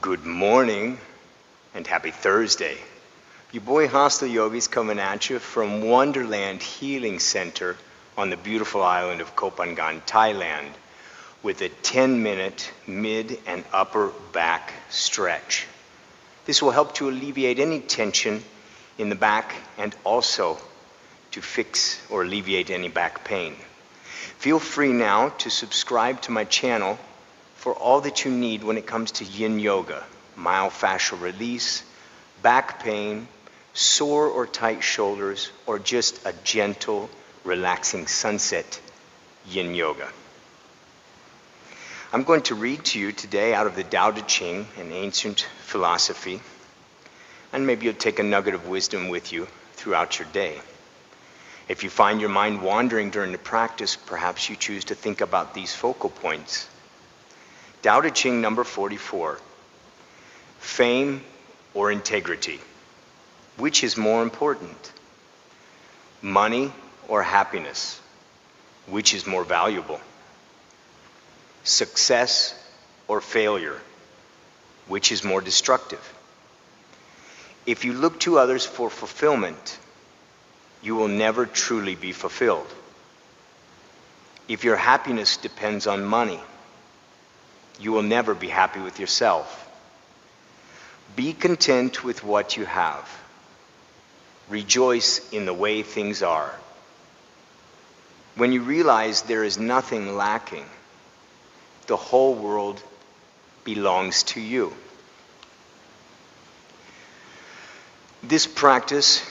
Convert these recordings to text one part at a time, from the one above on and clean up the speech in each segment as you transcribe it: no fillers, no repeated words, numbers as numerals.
Good morning and happy Thursday. Your boy Hostel Yogi's coming at you from Wonderland Healing Center on the beautiful island of Koh Phangan, Thailand, with a 10-minute mid and upper back stretch. This will help to alleviate any tension in the back and also to fix or alleviate any back pain. Feel free now to subscribe to my channel for all that you need when it comes to yin yoga, myofascial release, back pain, sore or tight shoulders, or just a gentle, relaxing sunset yin yoga. I'm going to read to you today out of the Tao Te Ching, an ancient philosophy, and maybe you'll take a nugget of wisdom with you throughout your day. If you find your mind wandering during the practice, perhaps you choose to think about these focal points. Tao Te Ching number 44. Fame or integrity? Which is more important? Money or happiness? Which is more valuable? Success or failure? Which is more destructive? If you look to others for fulfillment, you will never truly be fulfilled. If your happiness depends on money, you will never be happy with yourself. Be content with what you have. Rejoice in the way things are. When you realize there is nothing lacking, the whole world belongs to you. This practice,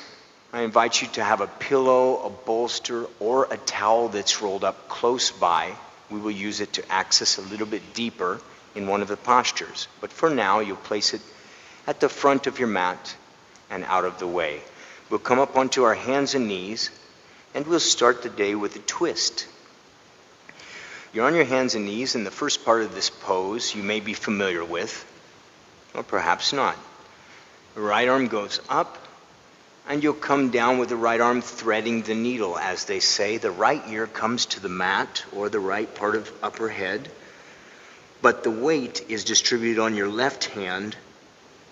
I invite you to have a pillow, a bolster, or a towel that's rolled up close by. We will use it to access a little bit deeper in one of the postures. But for now, you'll place it at the front of your mat and out of the way. We'll come up onto our hands and knees, and we'll start the day with a twist. You're on your hands and knees, and the first part of this pose you may be familiar with, or perhaps not. The right arm goes up, and you'll come down with the right arm threading the needle, as they say. The right ear comes to the mat or the right part of upper head, but the weight is distributed on your left hand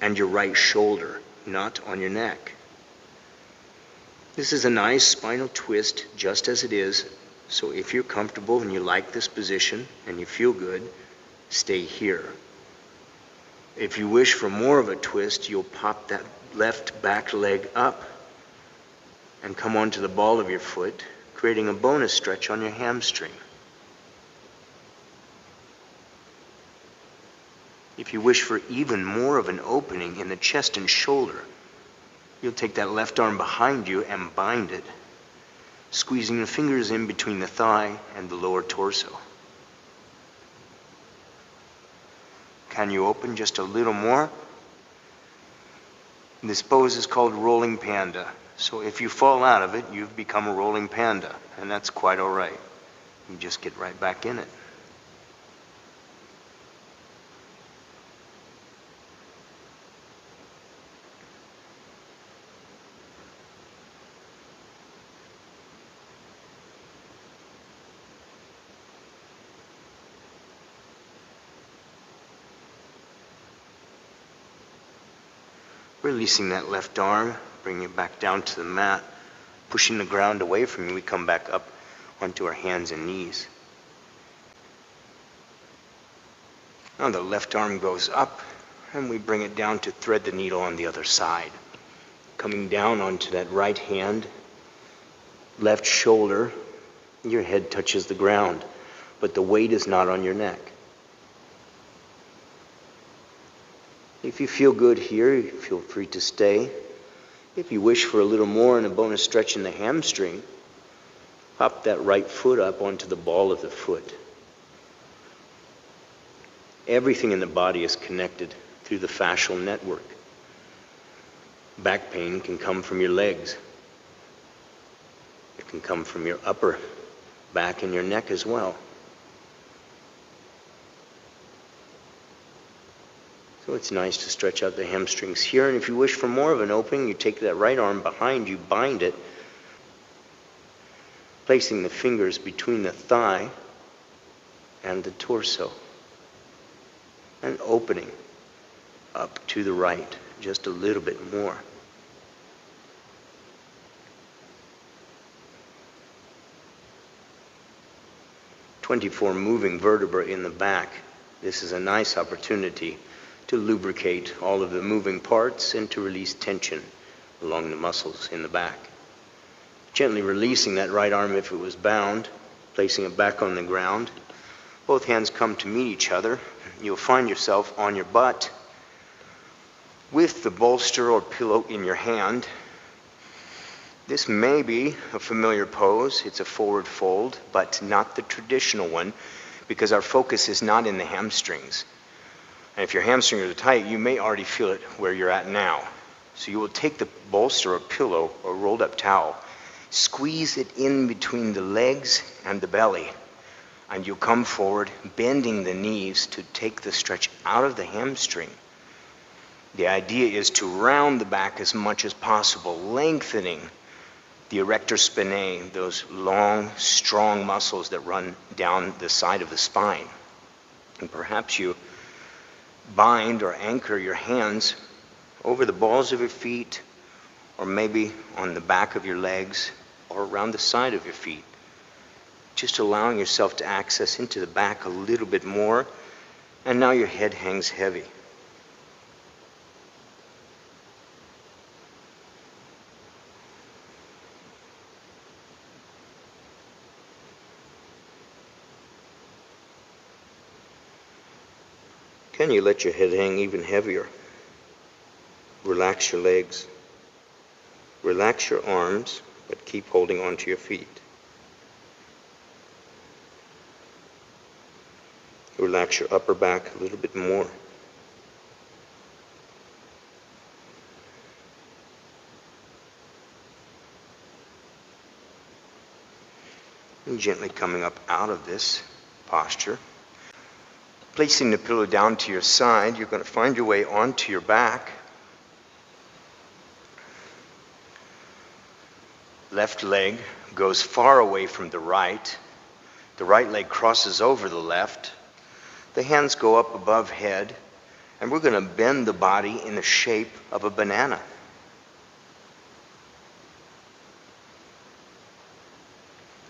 and your right shoulder, not on your neck. This is a nice spinal twist, just as it is, so if you're comfortable and you like this position and you feel good, stay here. If you wish for more of a twist, you'll pop that left back leg up and come onto the ball of your foot, creating a bonus stretch on your hamstring. If you wish for even more of an opening in the chest and shoulder, you'll take that left arm behind you and bind it, squeezing the fingers in between the thigh and the lower torso. Can you open just a little more? This pose is called rolling panda. So if you fall out of it, you've become a rolling panda, and that's quite all right. You just get right back in it. Releasing that left arm, bringing it back down to the mat, pushing the ground away from you, we come back up onto our hands and knees. Now the left arm goes up, and we bring it down to thread the needle on the other side. Coming down onto that right hand, left shoulder, your head touches the ground, but the weight is not on your neck. If you feel good here, feel free to stay. If you wish for a little more and a bonus stretch in the hamstring, hop that right foot up onto the ball of the foot. Everything in the body is connected through the fascial network. Back pain can come from your legs. It can come from your upper back and your neck as well. So it's nice to stretch out the hamstrings here, and if you wish for more of an opening, you take that right arm behind you, bind it, placing the fingers between the thigh and the torso, and opening. up to the right, just a little bit more. "24 moving vertebrae in the back." This is a nice opportunity to lubricate all of the moving parts and to release tension along the muscles in the back. Gently releasing that right arm if it was bound, placing it back on the ground. Both hands come to meet each other. You'll find yourself on your butt with the bolster or pillow in your hand. This may be a familiar pose. It's a forward fold, but not the traditional one, because our focus is not in the hamstrings. And if your hamstrings are tight, you may already feel it where you're at now. So you will take the bolster or pillow or rolled up towel, squeeze it in between the legs and the belly, and you'll come forward, bending the knees to take the stretch out of the hamstring. The idea is to round the back as much as possible, lengthening the erector spinae, those long, strong muscles that run down the side of the spine. And perhaps you bind or anchor your hands over the balls of your feet, or maybe on the back of your legs, or around the side of your feet. Just allowing yourself to access into the back a little bit more, and now your head hangs heavy. Can you let your head hang even heavier? Relax your legs. Relax your arms, but keep holding onto your feet. Relax your upper back a little bit more. And gently coming up out of this posture. Placing the pillow down to your side, you're going to find your way onto your back. Left leg goes far away from the right. The right leg crosses over the left. The hands go up above head, and we're going to bend the body in the shape of a banana.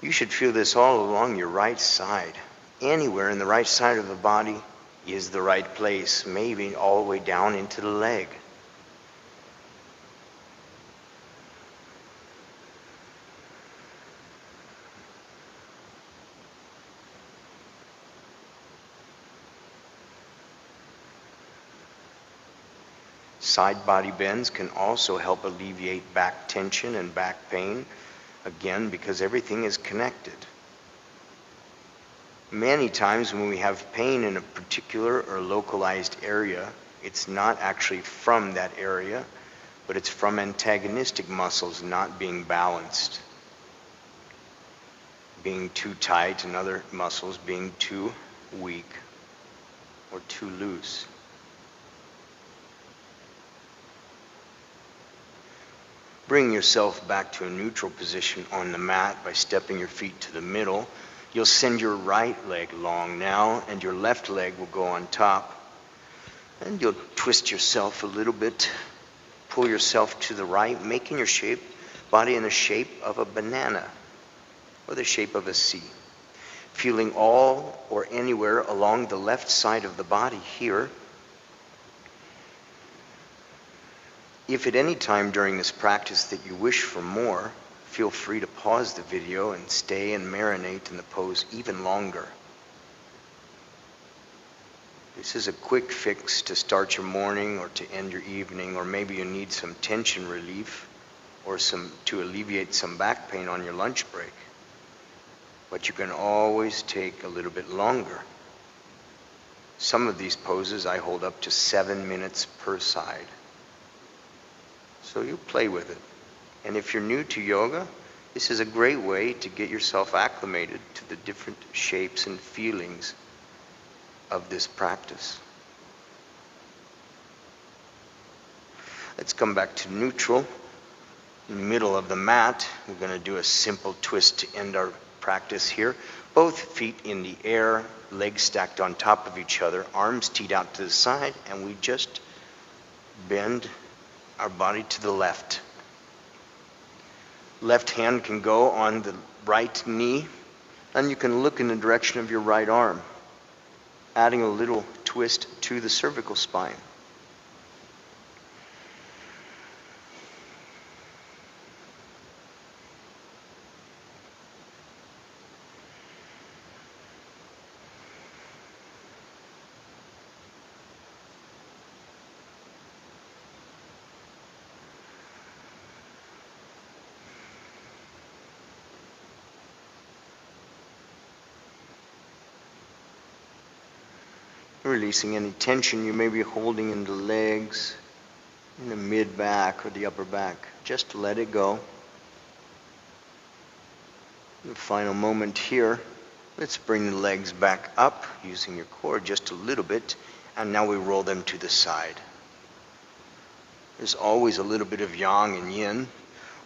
You should feel this all along your right side. Anywhere in the right side of the body is the right place, maybe all the way down into the leg. Side body bends can also help alleviate back tension and back pain, again, because everything is connected. Many times when we have pain in a particular or localized area, it's not actually from that area, but it's from antagonistic muscles not being balanced, being too tight, and other muscles being too weak or too loose. Bring yourself back to a neutral position on the mat by stepping your feet to the middle. You'll send your right leg long now, and your left leg will go on top. And you'll twist yourself a little bit, pull yourself to the right, making your body in the shape of a banana or the shape of a C. Feeling all or anywhere along the left side of the body here. If at any time during this practice that you wish for more, feel free to pause the video and stay and marinate in the pose even longer. This is a quick fix to start your morning or to end your evening, or maybe you need some tension relief or to alleviate some back pain on your lunch break. But you can always take a little bit longer. Some of these poses I hold up to 7 minutes per side. So you play with it. And if you're new to yoga, this is a great way to get yourself acclimated to the different shapes and feelings of this practice. Let's come back to neutral. In the middle of the mat, we're going to do a simple twist to end our practice here. Both feet in the air, legs stacked on top of each other, arms teed out to the side, and we just Bend our body to the left. Left hand can go on the right knee, and you can look in the direction of your right arm, adding a little twist to the cervical spine. Releasing any tension you may be holding in the legs, in the mid-back or the upper back. Just let it go. The final moment here. Let's bring the legs back up using your core just a little bit, and now we roll them to the side. There's always a little bit of yang and yin.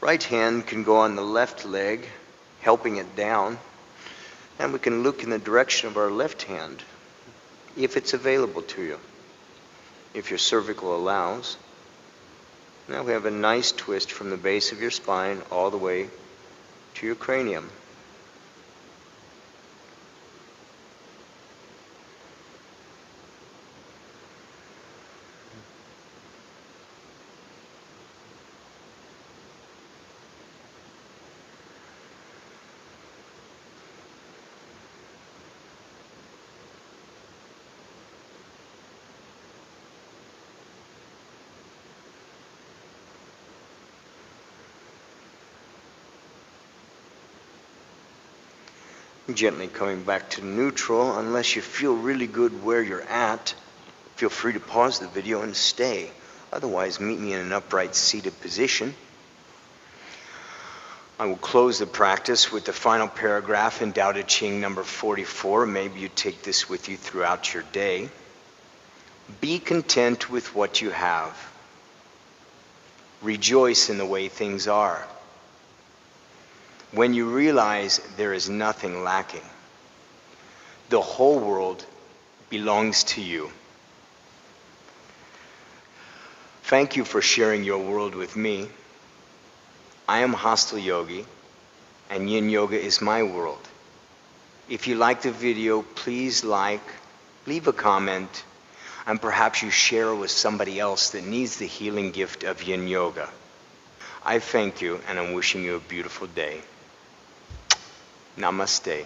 Right hand can go on the left leg, helping it down, and we can look in the direction of our left hand, if it's available to you, if your cervical allows. Now we have a nice twist from the base of your spine all the way to your cranium. Gently coming back to neutral. Unless you feel really good where you're at, feel free to pause the video and stay. Otherwise, meet me in an upright seated position. I will close the practice with the final paragraph in Tao Te Ching number 44. Maybe you take this with you throughout your day. Be content with what you have. Rejoice in the way things are. When you realize there is nothing lacking, the whole world belongs to you. Thank you for sharing your world with me. I am Hostel Yogi, and Yin Yoga is my world. If you like the video, please leave a comment, and perhaps you share it with somebody else that needs the healing gift of Yin Yoga. I thank you, and I'm wishing you a beautiful day. Namaste.